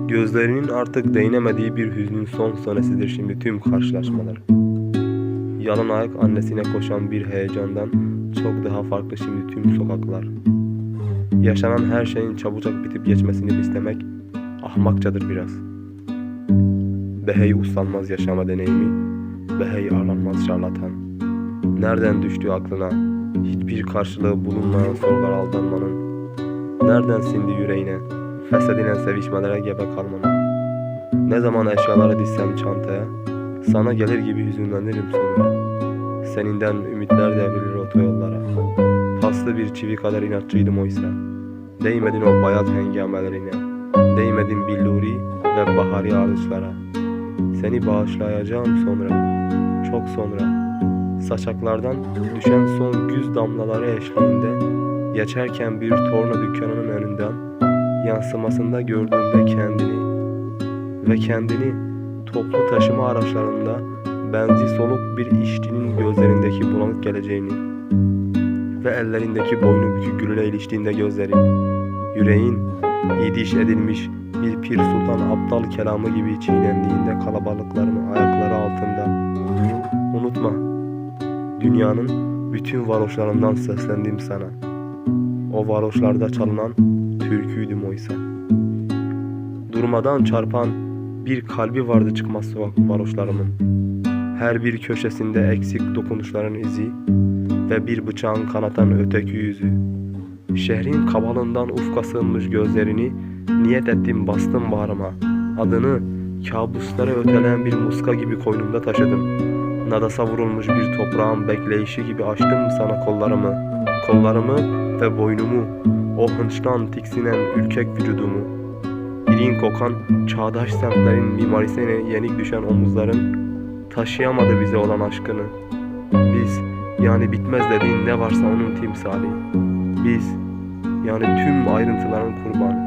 Gözlerinin artık değinemediği bir hüznün son sonesidir şimdi tüm karşılaşmalar. Yalan ayak annesine koşan bir heyecandan çok daha farklı şimdi tüm sokaklar. Yaşanan her şeyin çabucak bitip geçmesini istemek ahmakçadır biraz. Behey uslanmaz yaşama deneyimi, behey ağlanmaz şarlatan. Nereden düştü aklına hiçbir karşılığı bulunmayan sorular aldanmanın? Nereden sindi yüreğine feshedilen sevişmelere gebe kalmanın? Ne zaman eşyaları dizsem çantaya, sana gelir gibi hüzünlenirim sonra. Seninden ümitler devrilir otoyollara. Paslı bir çivi kadar inatçıydım oysa. Değmedin o bayat hengamelerine, değmedin billuri ve bahari ardışlara. Seni bağışlayacağım sonra, çok sonra. Saçaklardan düşen son güz damlaları eşliğinde, geçerken bir torna dükkanının önünden, yansımasında gördüğünde kendini toplu taşıma araçlarında benzi soluk bir işçinin gözlerindeki bulanık geleceğini ve ellerindeki boynu bükük gülüne iliştiğinde gözlerin, yüreğin yediş edilmiş bir pir sultan aptal kelamı gibi çiğnendiğinde kalabalıkların ayakları altında. Unutma, dünyanın bütün varoşlarından seslendim sana. O varoşlarda çalınan türküydüm oysa. Durmadan çarpan bir kalbi vardı çıkmaz sokak varoşlarımın. Her bir köşesinde eksik dokunuşların izi ve bir bıçağın kanatan öteki yüzü. Şehrin kabalından ufka sığınmış gözlerini niyet ettim bastım bağrıma. Adını kabuslara öteleyen bir muska gibi koynumda taşıdım. Nadasa vurulmuş bir toprağın bekleyişi gibi açtım sana kollarımı ve boynumu, o hınçtan tiksinen ürkek vücudumu. İrin kokan çağdaş semtlerin mimarisine yenik düşen omuzların taşıyamadı bize olan aşkını. Biz, yani bitmez dediğin ne varsa onun timsali. Biz, yani tüm ayrıntıların kurbanı.